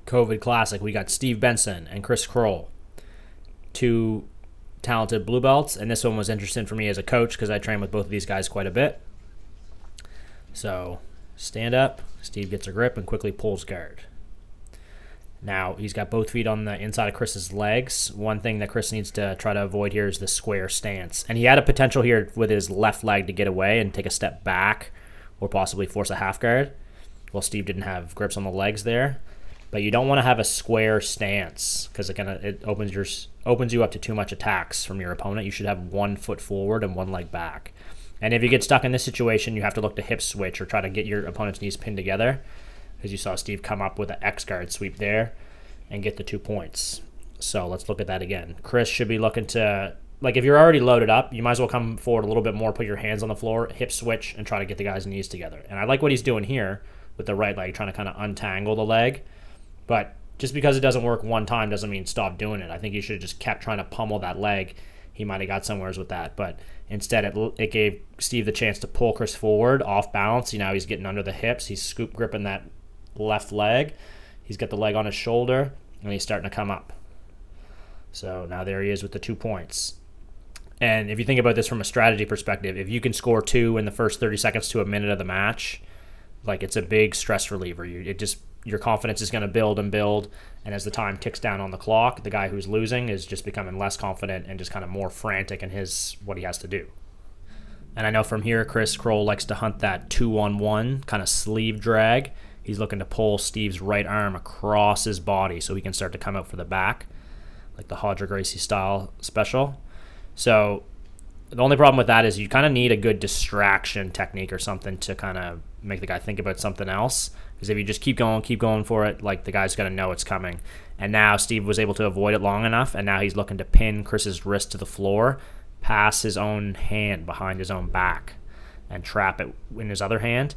COVID Classic, we got Steve Benson and Chris Kroll, two talented blue belts, and this one was interesting for me as a coach because I train with both of these guys quite a bit. So stand up, Steve gets a grip and quickly pulls guard. Now he's got both feet on the inside of Chris's legs. One thing that Chris needs to try to avoid here is the square stance, and he had a potential here with his left leg to get away and take a step back or possibly force a half guard. Well, Steve didn't have grips on the legs there. But you don't want to have a square stance because it opens you up to too much attacks from your opponent. You should have 1 foot forward and 1 leg back. And if you get stuck in this situation, you have to look to hip switch or try to get your opponent's knees pinned together, because you saw Steve come up with an X guard sweep there and get the 2 points. So let's look at that again. Chris should be looking to, if you're already loaded up, you might as well come forward a little bit more, put your hands on the floor, hip switch, and try to get the guy's knees together. And I like what he's doing here with the right leg, trying to kind of untangle the leg. But just because it doesn't work one time doesn't mean stop doing it. I think you should have just kept trying to pummel that leg. He might have got somewheres with that. But instead, it gave Steve the chance to pull Chris forward off balance. Now he's getting under the hips. He's scoop gripping that left leg. He's got the leg on his shoulder, and he's starting to come up. So now there he is with the 2 points. And if you think about this from a strategy perspective, if you can score 2 in the first 30 seconds to a minute of the match, it's a big stress reliever. Your confidence is going to build and build, and as the time ticks down on the clock, the guy who's losing is just becoming less confident and just kind of more frantic in what he has to do. And I know from here, Chris Kroll likes to hunt that 2-on-1 kind of sleeve drag. He's looking to pull Steve's right arm across his body so he can start to come out for the back, like the Hodger Gracie style special. So the only problem with that is you kind of need a good distraction technique or something to kind of make the guy think about something else. Because if you just keep going for it, the guy's going to know it's coming. And now Steve was able to avoid it long enough, and now he's looking to pin Chris's wrist to the floor, pass his own hand behind his own back, and trap it in his other hand.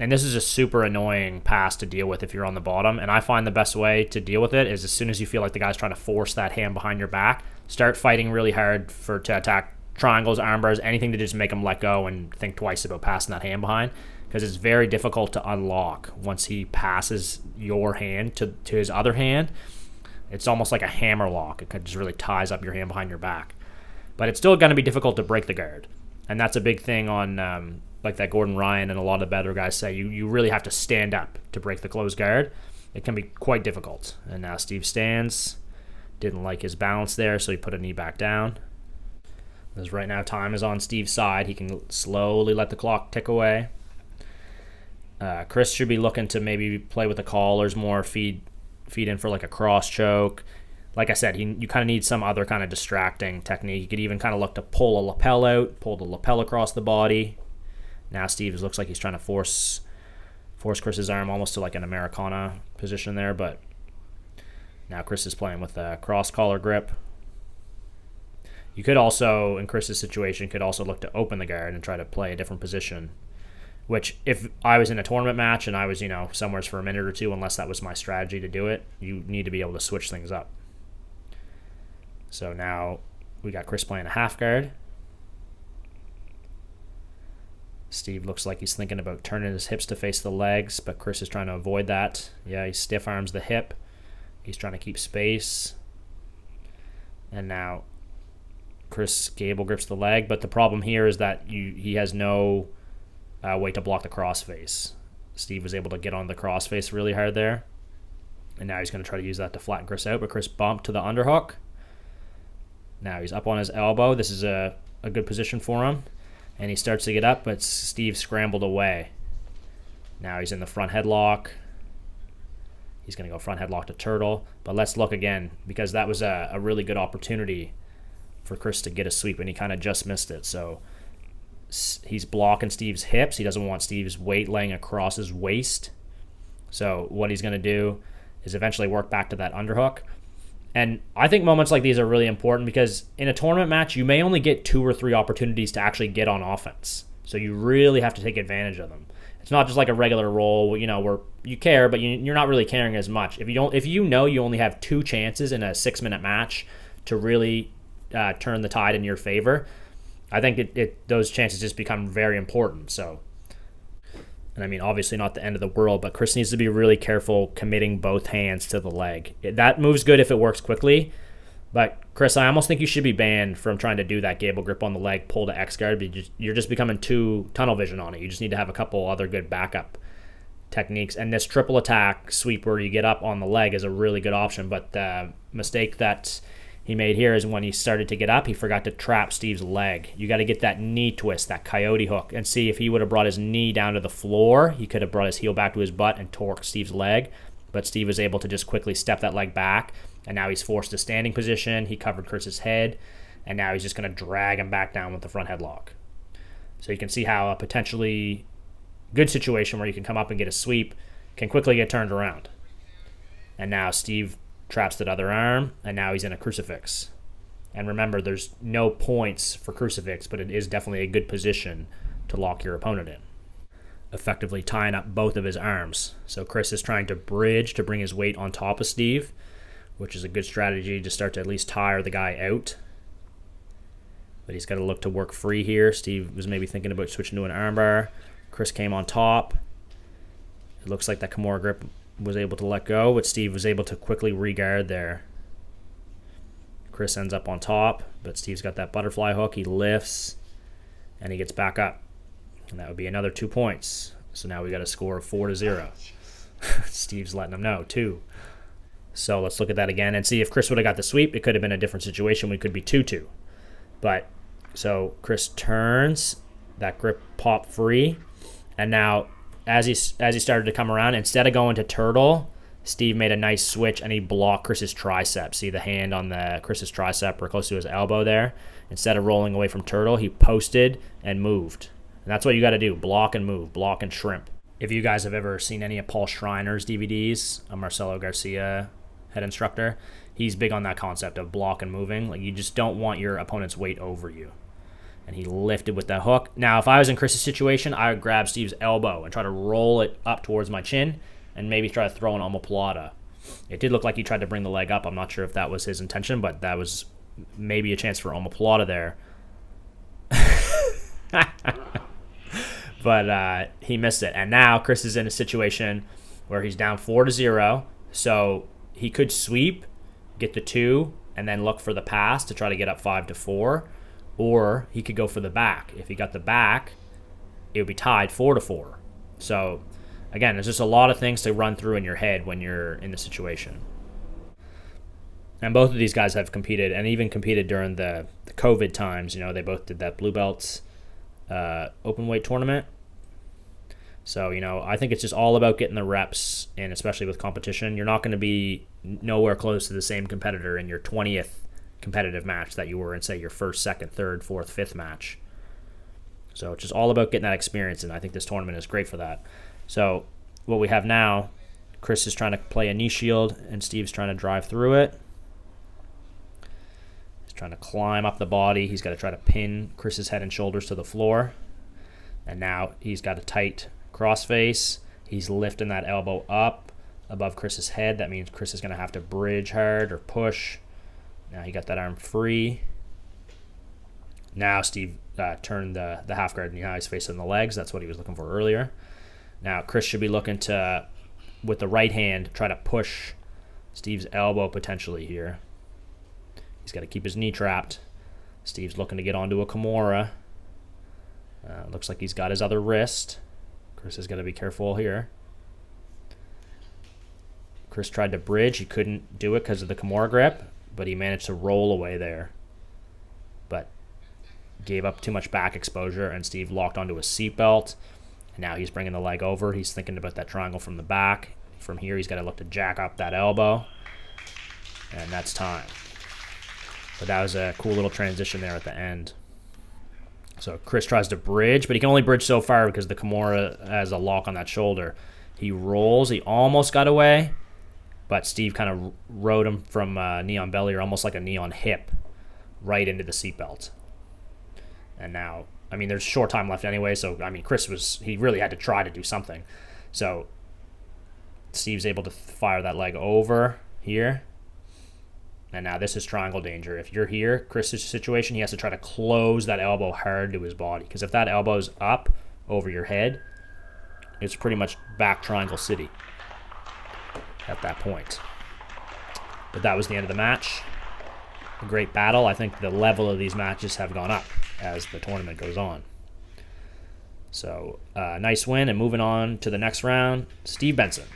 And this is a super annoying pass to deal with if you're on the bottom. And I find the best way to deal with it is as soon as you feel like the guy's trying to force that hand behind your back, start fighting really hard to attack triangles, arm bars, anything to just make him let go and think twice about passing that hand behind. Because it's very difficult to unlock once he passes your hand to his other hand. It's almost like a hammer lock. It just really ties up your hand behind your back. But it's still going to be difficult to break the guard. And that's a big thing on, that Gordon Ryan and a lot of the better guys say. You really have to stand up to break the closed guard. It can be quite difficult. And now Steve stands. Didn't like his balance there, so he put a knee back down. Because right now time is on Steve's side. He can slowly let the clock tick away. Chris should be looking to maybe play with the collars more, feed in for a cross choke. Like I said, you kind of need some other kind of distracting technique. You could even kind of look to pull a lapel out, pull the lapel across the body. Now Steve looks like he's trying to force Chris's arm almost to an Americana position there, but now Chris is playing with a cross collar grip. You could also, in Chris's situation, look to open the guard and try to play a different position. Which, if I was in a tournament match and I was, somewhere for a minute or two, unless that was my strategy to do it, you need to be able to switch things up. So now we got Chris playing a half guard. Steve looks like he's thinking about turning his hips to face the legs, but Chris is trying to avoid that. Yeah, he stiff arms the hip. He's trying to keep space. And now Chris Gable grips the leg, but the problem here is that he has no way to block the crossface. Steve was able to get on the crossface really hard there, and now he's going to try to use that to flatten Chris out, but Chris bumped to the underhook. Now he's up on his elbow. This is a good position for him, and he starts to get up, but Steve scrambled away. Now he's in the front headlock. He's going to go front headlock to turtle, but let's look again, because that was a really good opportunity for Chris to get a sweep, and he kind of just missed it. So he's blocking Steve's hips. He doesn't want Steve's weight laying across his waist. So what he's going to do is eventually work back to that underhook. And I think moments like these are really important because in a tournament match, you may only get 2 or 3 opportunities to actually get on offense. So you really have to take advantage of them. It's not just like a regular roll, where you care, but you're not really caring as much. If you know you only have 2 chances in a 6-minute match to really turn the tide in your favor, I think those chances just become very important. So And I mean, obviously not the end of the world, but Chris needs to be really careful committing both hands to the leg. That move's good if it works quickly, but Chris, I almost think you should be banned from trying to do that gable grip on the leg, pull to X guard. You're just becoming too tunnel vision on it. You just need to have a couple other good backup techniques. And this triple attack sweep where you get up on the leg is a really good option. But the mistake that he made here is when he started to get up, he forgot to trap Steve's leg. You got to get that knee twist, that coyote hook, and see if he would have brought his knee down to the floor, he could have brought his heel back to his butt and torqued Steve's leg. But Steve was able to just quickly step that leg back, and now he's forced to standing position. He covered Chris's head, and now he's just going to drag him back down with the front headlock. So you can see how a potentially good situation where you can come up and get a sweep can quickly get turned around. And now Steve traps that other arm, and now he's in a crucifix. And remember, there's no points for crucifix, but it is definitely a good position to lock your opponent in, effectively tying up both of his arms. So Chris is trying to bridge to bring his weight on top of Steve, which is a good strategy to start to at least tire the guy out. But he's got to look to work free here. Steve was maybe thinking about switching to an armbar. Chris came on top. It looks like that Kimura grip was able to let go, but Steve was able to quickly re-guard there. Chris ends up on top, but Steve's got that butterfly hook. He lifts, and he gets back up. And that would be another 2 points. So now we got a score of 4-0. Steve's letting him know, 2. So let's look at that again and see if Chris would have got the sweep. It could have been a different situation. We could be 2-2. But, so Chris turns, that grip popped free, and now as he started to come around, instead of going to turtle, Steve made a nice switch and he blocked Chris's tricep. See the hand on the Chris's tricep or close to his elbow there? Instead of rolling away from turtle, he posted and moved. And that's what you got to do, block and move, block and shrimp. If you guys have ever seen any of Paul Schreiner's DVDs, a Marcelo Garcia head instructor, he's big on that concept of block and moving. Like, you just don't want your opponent's weight over you. And he lifted with that hook. Now, if I was in Chris's situation, I would grab Steve's elbow and try to roll it up towards my chin and maybe try to throw an omoplata. It did look like he tried to bring the leg up. I'm not sure if that was his intention, but that was maybe a chance for omoplata there. But he missed it. And now Chris is in a situation where he's down 4-0. So he could sweep, get the 2, and then look for the pass to try to get up 5-4. Or he could go for the back. If he got the back, it would be tied 4-4. So, again, there's just a lot of things to run through in your head when you're in the situation. And both of these guys have competed, and even competed during the COVID times. You know, they both did that Blue Belts open weight tournament. So, you know, I think it's just all about getting the reps, and especially with competition. You're not going to be nowhere close to the same competitor in your 20th competitive match that you were in, say, your first, second, third, fourth, fifth match. So it's just all about getting that experience, and I think this tournament is great for that. So what we have now, Chris is trying to play a knee shield, and Steve's trying to drive through it. He's trying to climb up the body. He's got to try to pin Chris's head and shoulders to the floor. And now he's got a tight crossface. He's lifting that elbow up above Chris's head. That means Chris is going to have to bridge hard or push. Now he got that arm free. Now Steve turned the half guard, and now he's facing the legs. That's what he was looking for earlier. Now Chris should be looking to, with the right hand, try to push Steve's elbow potentially here. He's got to keep his knee trapped. Steve's looking to get onto a Kimura. Looks like he's got his other wrist. Chris has got to be careful here. Chris tried to bridge. He couldn't do it because of the Kimura grip, but he managed to roll away there. But gave up too much back exposure, and Steve locked onto a seatbelt. And now he's bringing the leg over. He's thinking about that triangle from the back. From here, he's got to look to jack up that elbow. And that's time. But that was a cool little transition there at the end. So Chris tries to bridge, but he can only bridge so far because the Kimura has a lock on that shoulder. He rolls. He almost got away, but Steve kind of rode him from knee on belly, or almost like a knee on hip, right into the seatbelt. And now, I mean, there's short time left anyway, so, I mean, he really had to try to do something. So Steve's able to fire that leg over here. And now this is triangle danger. If you're here, Chris's situation, he has to try to close that elbow hard to his body. Because if that elbow's up over your head, It's pretty much back Triangle City at that point. But that was the end of the match. A great battle. I think the level of these matches have gone up as the tournament goes on. So, nice win. And moving on to the next round, Steve Benson